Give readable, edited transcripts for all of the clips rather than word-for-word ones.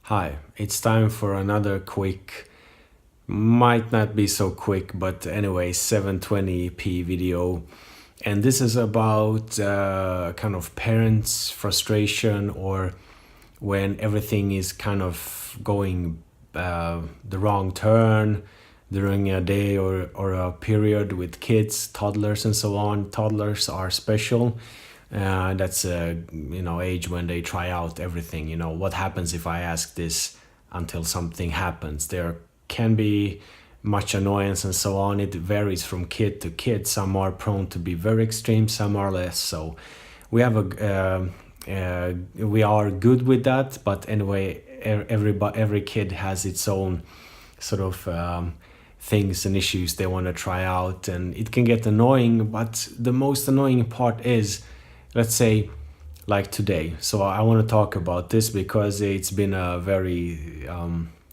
Hi, it's time for another quick, might not be so quick, but anyway, 720p video. And this is about kind of parents' frustration or when everything is kind of going the wrong turn during a day or a period with kids, toddlers, and so on. Toddlers are special. That's a age when they try out everything. What happens if I ask this until something happens? There can be much annoyance and so on. It varies from kid to kid. Some are prone to be very extreme, some are less. So we have we are good with that. But anyway, every kid has its own sort of things and issues they want to try out, and it can get annoying. But the most annoying part is, let's say, like today. So I want to talk about this because it's been a very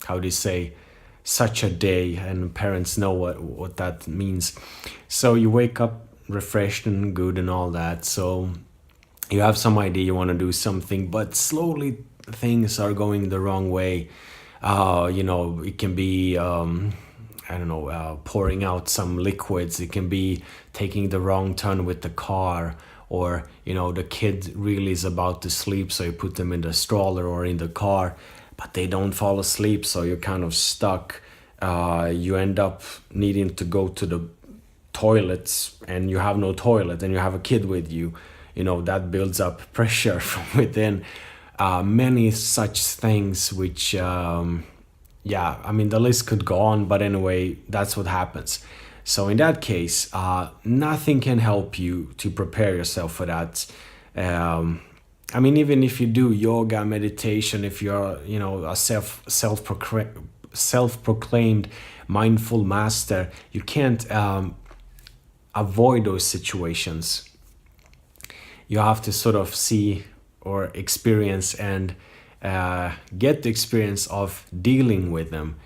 how do you say, such a day, and parents know what that means. So you wake up refreshed and good and all that, so you have some idea you want to do something, but slowly things are going the wrong way. It can be pouring out some liquids. It can be taking the wrong turn with the car, or the kid really is about to sleep, so you put them in the stroller or in the car, but they don't fall asleep, so you're kind of stuck. You end up needing to go to the toilets, and you have no toilet, and you have a kid with you. That builds up pressure from within. Many such things which the list could go on, but anyway, that's what happens. So in that case, nothing can help you to prepare yourself for that. Even if you do yoga, meditation, if you're a self-proclaimed mindful master, you can't avoid those situations. You have to sort of see or experience and get the experience of dealing with them.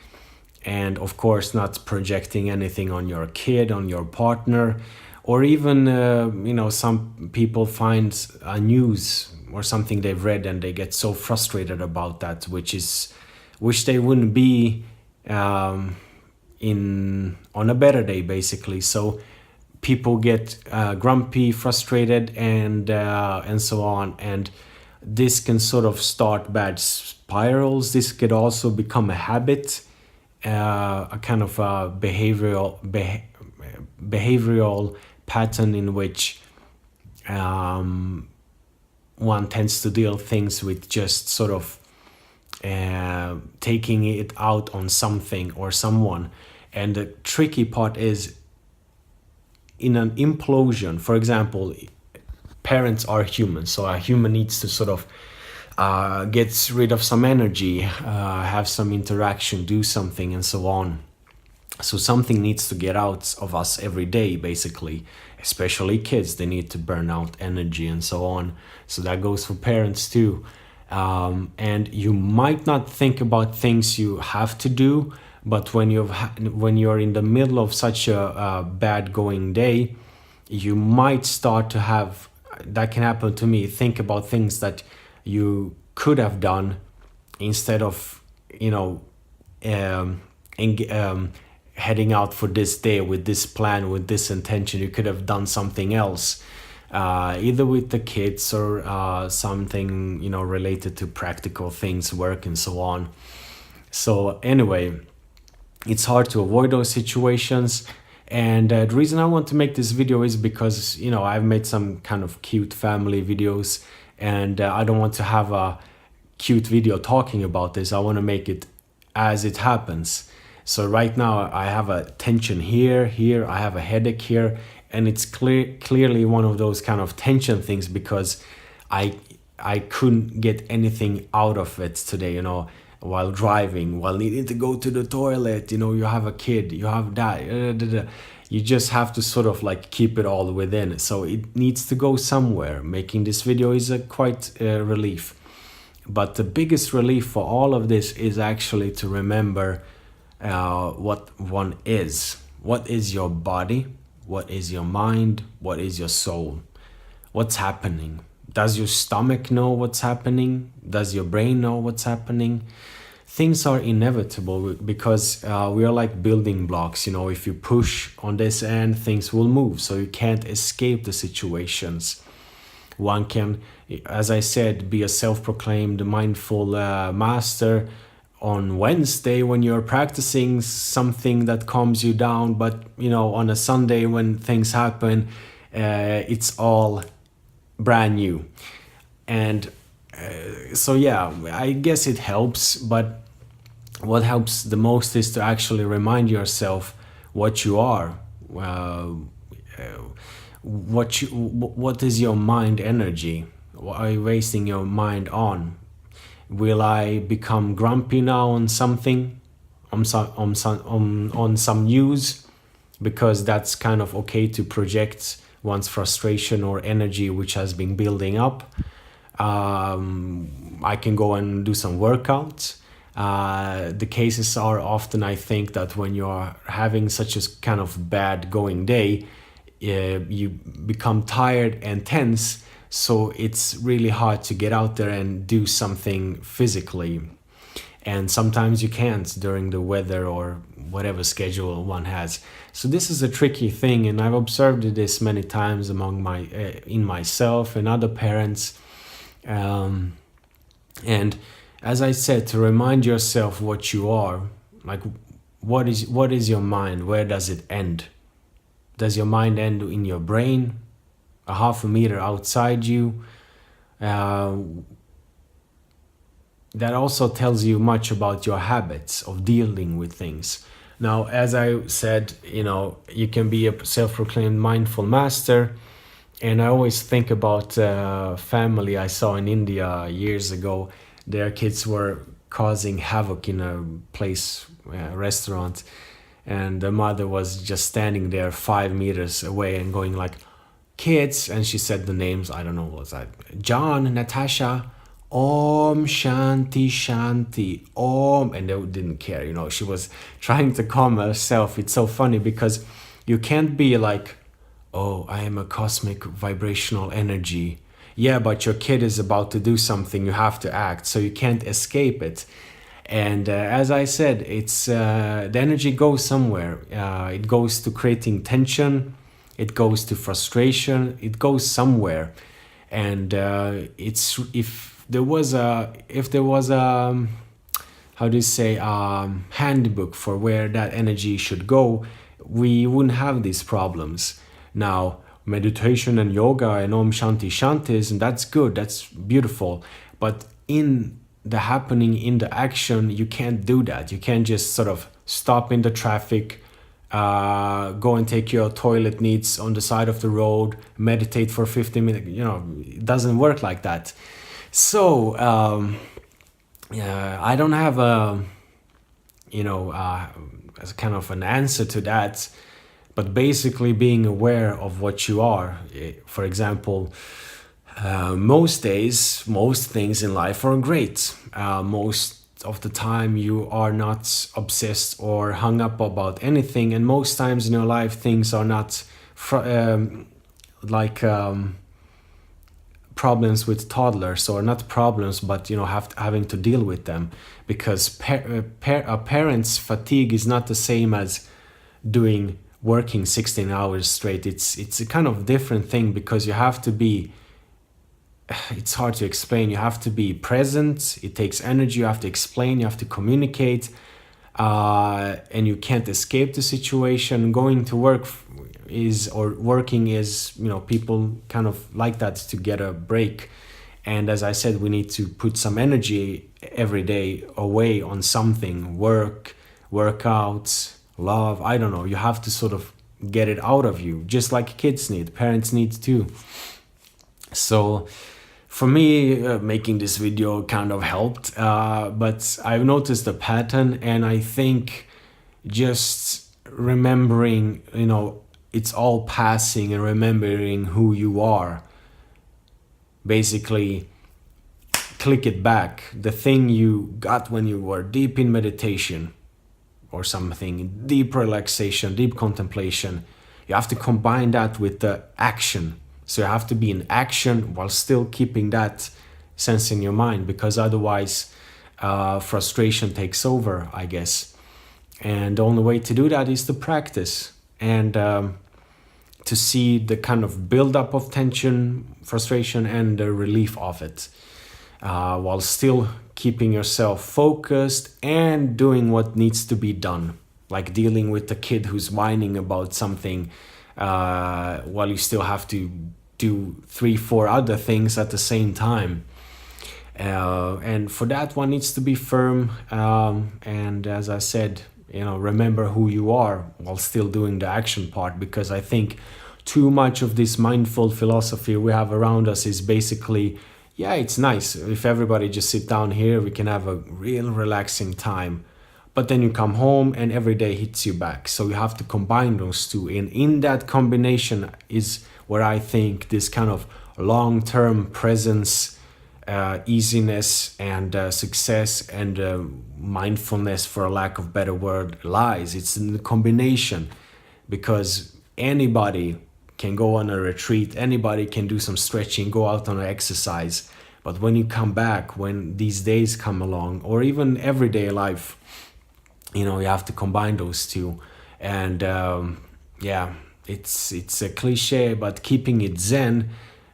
And of course, not projecting anything on your kid, on your partner, or even, some people find a news or something they've read and they get so frustrated about that, which they wouldn't be on a better day, basically. So people get grumpy, frustrated, and so on. And this can sort of start bad spirals. This could also become a habit. A kind of a behavioral pattern in which one tends to deal things with just sort of taking it out on something or someone. And the tricky part is, in an implosion, for example, parents are human, so a human needs to sort of gets rid of some energy, have some interaction, do something, and so on. So something needs to get out of us every day, basically. Especially kids, they need to burn out energy and so on. So that goes for parents too. And you might not think about things you have to do, but when you're in the middle of such a bad going day, you might start to have, that can happen to me, think about things that you could have done instead of heading out for this day with this plan, with this intention. You could have done something else, either with the kids or something related to practical things, work, and so on. So anyway, it's hard to avoid those situations. And the reason I want to make this video is because I've made some kind of cute family videos, and I don't want to have a cute video talking about this. I want to make it as it happens. So right now I have a tension here, I have a headache here, and it's clearly one of those kind of tension things because I couldn't get anything out of it today, while driving, while needing to go to the toilet. You have a kid, you have that, you just have to sort of like keep it all within. So it needs to go somewhere. Making this video is quite a relief. But the biggest relief for all of this is actually to remember what one is. What is your body? What is your mind? What is your soul? What's happening? Does your stomach know what's happening? Does your brain know what's happening? Things are inevitable because we are like building blocks. If you push on this end, things will move. So you can't escape the situations. One can, as I said, be a self-proclaimed mindful master on Wednesday when you're practicing something that calms you down. But, on a Sunday when things happen, it's all brand new. And so, yeah, I guess it helps. But what helps the most is to actually remind yourself what you are. What is your mind energy? What are you wasting your mind on? Will I become grumpy now on something, on some news, because that's kind of okay to project one's frustration or energy which has been building up. I can go and do some workouts. The cases are often, I think, that when you are having such a kind of bad going day, you become tired and tense, so it's really hard to get out there and do something physically. And sometimes you can't during the weather or whatever schedule one has. So this is a tricky thing, and I've observed this many times in myself and other parents. And as I said, to remind yourself what you are, like what is your mind? Where does it end? Does your mind end in your brain, a half a meter outside you? That also tells you much about your habits of dealing with things. Now, as I said, you can be a self-proclaimed mindful master. And I always think about a family I saw in India years ago. Their kids were causing havoc in a restaurant. And the mother was just standing there 5 meters away and going like, "Kids," and she said the names, I don't know, what was that? John, Natasha, Om Shanti Shanti, Om, and they didn't care, she was trying to calm herself. It's so funny because you can't be like, "Oh, I am a cosmic vibrational energy." Yeah, but your kid is about to do something, you have to act, so you can't escape it. And as I said, it's the energy goes somewhere. It goes to creating tension. It goes to frustration. It goes somewhere. And if there was a how do you say handbook for where that energy should go, we wouldn't have these problems. Now, meditation and yoga and Om Shanti Shantis, and that's good. That's beautiful. But in the happening, in the action, you can't do that. You can't just sort of stop in the traffic, go and take your toilet needs on the side of the road, meditate for 15 minutes. It doesn't work like that. So I don't have as kind of an answer to that, but basically being aware of what you are. For example, most days, most things in life are great. Most of the time you are not obsessed or hung up about anything, and most times in your life things are not problems with toddlers, or not problems, but having to deal with them, because a parent's fatigue is not the same as working 16 hours straight. It's a kind of different thing, because you have to be, it's hard to explain. You have to be present. It takes energy. You have to explain. You have to communicate, and you can't escape the situation. Going to work working is, people kind of like that to get a break. And as I said, we need to put some energy every day away on something. Work, workouts, love. I don't know. You have to sort of get it out of you, just like kids need. Parents need too. So for me, making this video kind of helped, but I've noticed a pattern, and I think just remembering, it's all passing, and remembering who you are. Basically, click it back. The thing you got when you were deep in meditation or something, deep relaxation, deep contemplation, you have to combine that with the action So you have to be in action while still keeping that sense in your mind, because otherwise frustration takes over, I guess. And the only way to do that is to practice and to see the kind of buildup of tension, frustration, and the relief of it, while still keeping yourself focused and doing what needs to be done, like dealing with the kid who's whining about something, while you still have to do 3-4 other things at the same time. And for that, one needs to be firm, and as I said, remember who you are while still doing the action part, because I think too much of this mindful philosophy we have around us is basically, yeah, it's nice if everybody just sit down here, we can have a real relaxing time, but then you come home and every day hits you back. So you have to combine those two, and in that combination is where I think this kind of long-term presence, easiness, and success, and mindfulness, for a lack of better word, lies. It's in the combination, because anybody can go on a retreat, anybody can do some stretching, go out on an exercise, but when you come back, when these days come along, or even everyday life, you have to combine those two. And it's a cliche, but keeping it zen.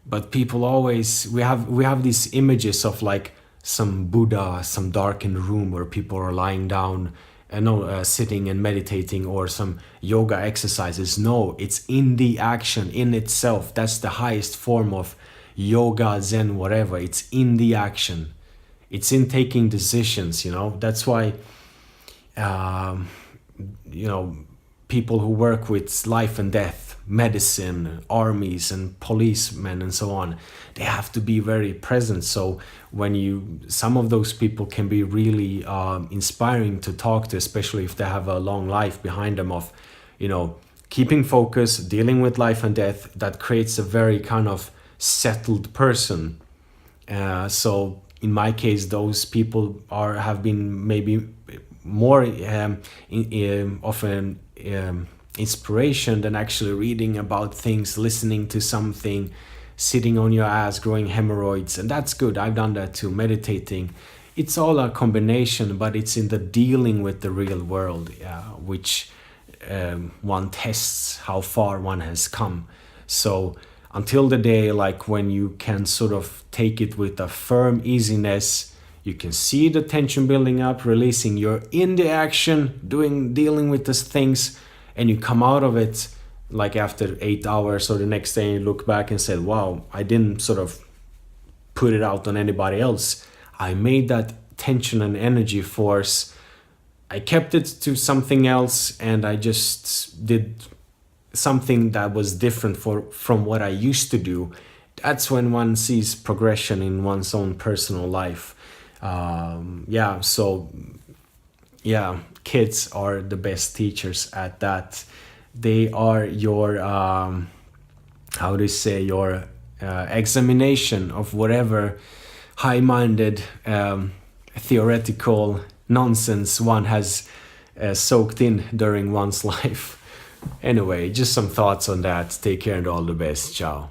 But people always, we have these images of like some Buddha, some darkened room where people are lying down and sitting and meditating, or some yoga exercises. No, it's in the action in itself. That's the highest form of yoga, zen, whatever. It's in the action. It's in taking decisions, That's why, people who work with life and death, medicine, armies and policemen and so on, they have to be very present. So some of those people can be really inspiring to talk to, especially if they have a long life behind them of, keeping focus, dealing with life and death. That creates a very kind of settled person. So in my case, those people have been maybe more of an inspiration than actually reading about things, listening to something, sitting on your ass, growing hemorrhoids. And that's good. I've done that too, meditating. It's all a combination, but it's in the dealing with the real world, which one tests how far one has come. So until the day, like when you can sort of take it with a firm easiness, you can see the tension building up, releasing, you're in the action, dealing with these things, and you come out of it like after 8 hours or the next day, you look back and said, wow, I didn't sort of put it out on anybody else. I made that tension and energy force, I kept it to something else, and I just did something that was different from what I used to do. That's when one sees progression in one's own personal life. Kids are the best teachers at that. They are your your examination of whatever high-minded theoretical nonsense one has soaked in during one's life. Anyway, just some thoughts on that. Take care and all the best. Ciao.